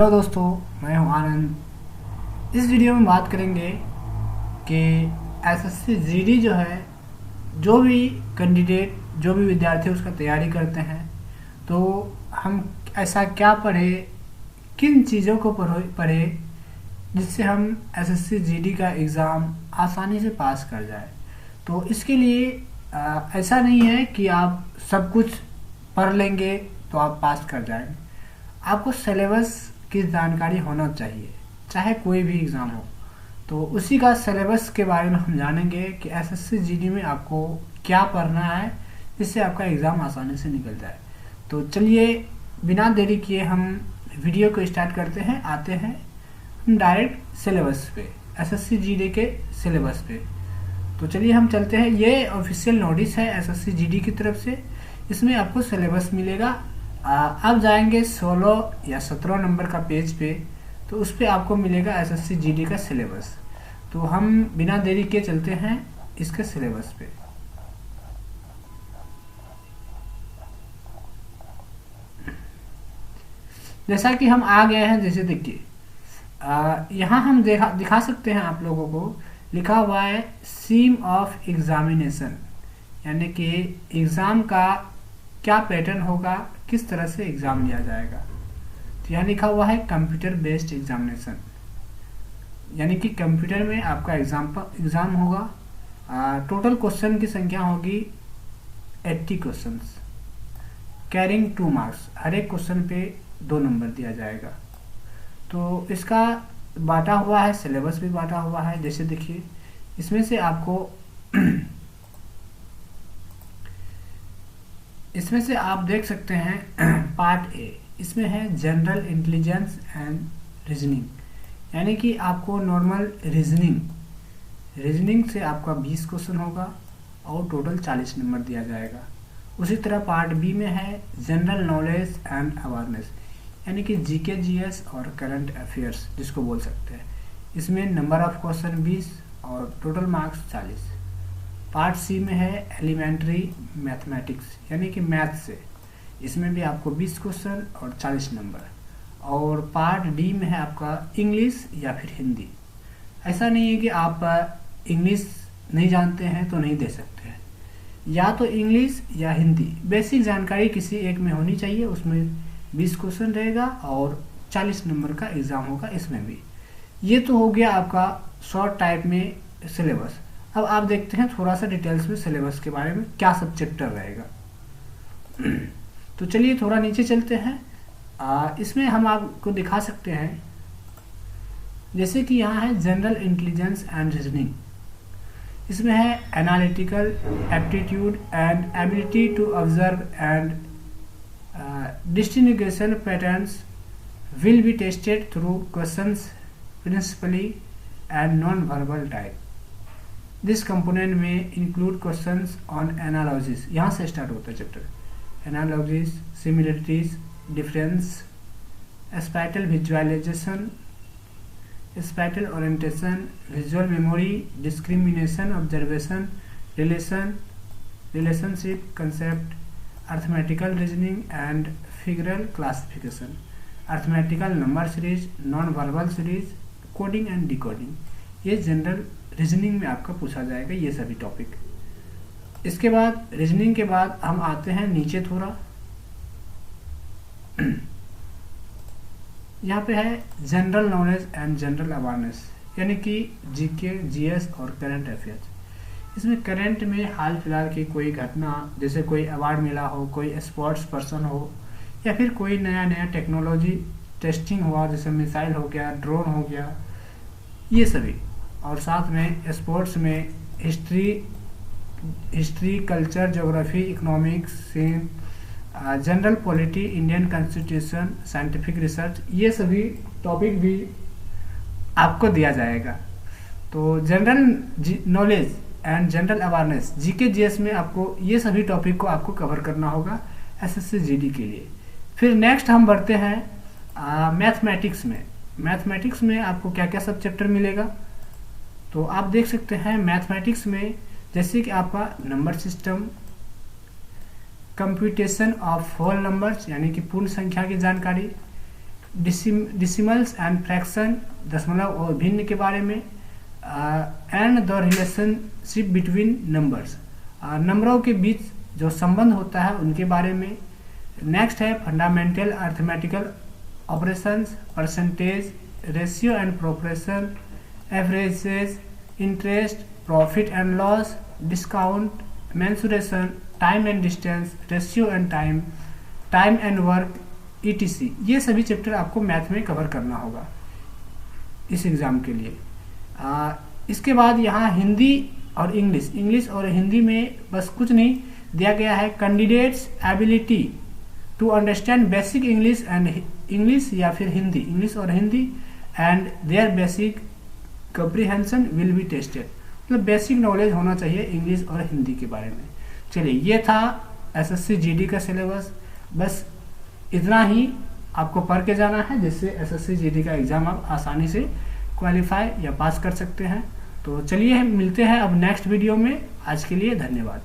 Hello दोस्तों, मैं हूं आनंद। इस वीडियो में बात करेंगे कि एसएससी जीडी जो है, जो भी कैंडिडेट, जो भी विद्यार्थी उसका तैयारी करते हैं, तो हम ऐसा क्या पढ़े, किन चीज़ों को पढ़े जिससे हम एसएससी जीडी का एग्ज़ाम आसानी से पास कर जाए। तो इसके लिए ऐसा नहीं है कि आप सब कुछ पढ़ लेंगे तो आप पास कर जाएंगे। आपको सिलेबस की जानकारी होना चाहिए, चाहे कोई भी एग्ज़ाम हो। तो उसी का सिलेबस के बारे में हम जानेंगे कि एसएससी जीडी में आपको क्या पढ़ना है जिससे आपका एग्ज़ाम आसानी से निकल जाए। तो चलिए बिना देरी किए हम वीडियो को स्टार्ट करते हैं। आते हैं हम डायरेक्ट सिलेबस पे, एसएससी जीडी के सिलेबस पे। तो चलिए हम चलते हैं। ये ऑफिशियल नोटिस है एसएससी जीडी की तरफ से, इसमें आपको सिलेबस मिलेगा। आप जाएंगे 16 या 17 नंबर का पेज पे, तो उस पर आपको मिलेगा एसएससी जीडी का सिलेबस। तो हम बिना देरी के चलते हैं इसके सिलेबस पे। जैसा कि हम आ गए हैं, जैसे देखिए यहाँ हम दिखा सकते हैं आप लोगों को, लिखा हुआ है सीम ऑफ एग्जामिनेशन, यानी कि एग्ज़ाम का क्या पैटर्न होगा, किस तरह से एग्ज़ाम लिया जाएगा। तो यहाँ लिखा हुआ है कंप्यूटर बेस्ड एग्जामिनेशन, यानी कि कंप्यूटर में आपका एग्ज़ाम होगा। टोटल क्वेश्चन की संख्या होगी 80 क्वेश्चंस, कैरिंग 2 मार्क्स। हर एक क्वेश्चन पे 2 नंबर दिया जाएगा। तो इसका बांटा हुआ है, सिलेबस भी बांटा हुआ है। जैसे देखिए इसमें से आपको इसमें से आप देख सकते हैं पार्ट ए, इसमें है जनरल इंटेलिजेंस एंड रीजनिंग, यानी कि आपको नॉर्मल रीजनिंग से आपका 20 क्वेश्चन होगा और टोटल 40 नंबर दिया जाएगा। उसी तरह पार्ट बी में है जनरल नॉलेज एंड अवेयरनेस, यानी कि जीके जीएस और करंट अफेयर्स जिसको बोल सकते हैं। इसमें नंबर ऑफ क्वेश्चन 20 और टोटल मार्क्स 40। पार्ट सी में है एलिमेंट्री मैथमेटिक्स, यानी कि मैथ से, इसमें भी आपको 20 क्वेश्चन और 40 नंबर। और पार्ट डी में है आपका इंग्लिश या फिर हिंदी। ऐसा नहीं है कि आप इंग्लिश नहीं जानते हैं तो नहीं दे सकते हैं, या तो इंग्लिश या हिंदी बेसिक जानकारी किसी एक में होनी चाहिए। उसमें 20 क्वेश्चन रहेगा और 40 नंबर का एग्ज़ाम होगा इसमें भी। ये तो हो गया आपका शॉर्ट टाइप में सिलेबस। अब आप देखते हैं थोड़ा सा डिटेल्स में सिलेबस के बारे में, क्या सब चैप्टर रहेगा। तो चलिए थोड़ा नीचे चलते हैं। इसमें हम आपको दिखा सकते हैं, जैसे कि यहाँ है जनरल इंटेलिजेंस एंड रीजनिंग। इसमें है analytical aptitude and ability to observe and distinguishing patterns will be tested through questions principally and non verbal type. This component में इंक्लूड क्वेश्चंस ऑन एनालॉजीज, यहाँ से स्टार्ट होता है chapter. Analogies, similarities, difference, spatial visualization, spatial orientation, visual memory, discrimination, observation, relationship concept, arithmetical reasoning and figural classification, arithmetical number series, non verbal series, coding and decoding. ये general reasoning में आपका पूछा जाएगा ये सभी topic. इसके बाद reasoning के बाद हम आते हैं नीचे थोड़ा। यहाँ पे है general knowledge and general awareness, यानी कि जीके जीएस और करंट अफेयर्स। इसमें करंट में हाल फिलहाल की कोई घटना, जैसे कोई अवार्ड मिला हो, कोई स्पोर्ट्स पर्सन हो, या फिर कोई नया टेक्नोलॉजी टेस्टिंग हुआ, जैसे मिसाइल हो गया, ड्रोन हो गया, ये सभी। और साथ में स्पोर्ट्स में history, culture, geography, economics, general polity, Indian constitution, scientific research, ये सभी टॉपिक भी आपको दिया जाएगा। तो general knowledge and general awareness, GK GS में आपको ये सभी टॉपिक को आपको कवर करना होगा एसएससी जीडी के लिए। फिर नेक्स्ट हम बढ़ते हैं मैथमेटिक्स में। मैथमेटिक्स में आपको क्या क्या सब चैप्टर मिलेगा, तो आप देख सकते हैं मैथमेटिक्स में, जैसे कि आपका number system, computation of whole numbers, यानी कि पूर्ण संख्या की जानकारी, डिसिमल्स एंड फ्रैक्शन, दशमलव और भिन्न के बारे में, and the relationship between numbers, नंबरों के बीच जो संबंध होता है उनके बारे में। नेक्स्ट है fundamental arithmetical operations, percentage, ratio and proportion, averages, interest, profit and loss, discount, mensuration, time and distance, ratio and time, time and work, ETC। ये सभी चैप्टर आपको मैथ में कवर करना होगा इस एग्ज़ाम के लिए। इसके बाद यहाँ हिंदी और इंग्लिश और हिंदी में बस कुछ नहीं दिया गया है। Candidates ability to understand basic English and English या फिर हिंदी, इंग्लिश और Hindi, and their basic comprehension will be tested, मतलब बेसिक नॉलेज होना चाहिए इंग्लिश और हिंदी के बारे में। चलिए, ये था SSC GD का सिलेबस। बस इतना ही आपको पढ़ के जाना है जिससे SSC GD का एग्ज़ाम आप आसानी से क्वालिफाई या पास कर सकते हैं। तो चलिए हम मिलते हैं अब नेक्स्ट वीडियो में। आज के लिए धन्यवाद।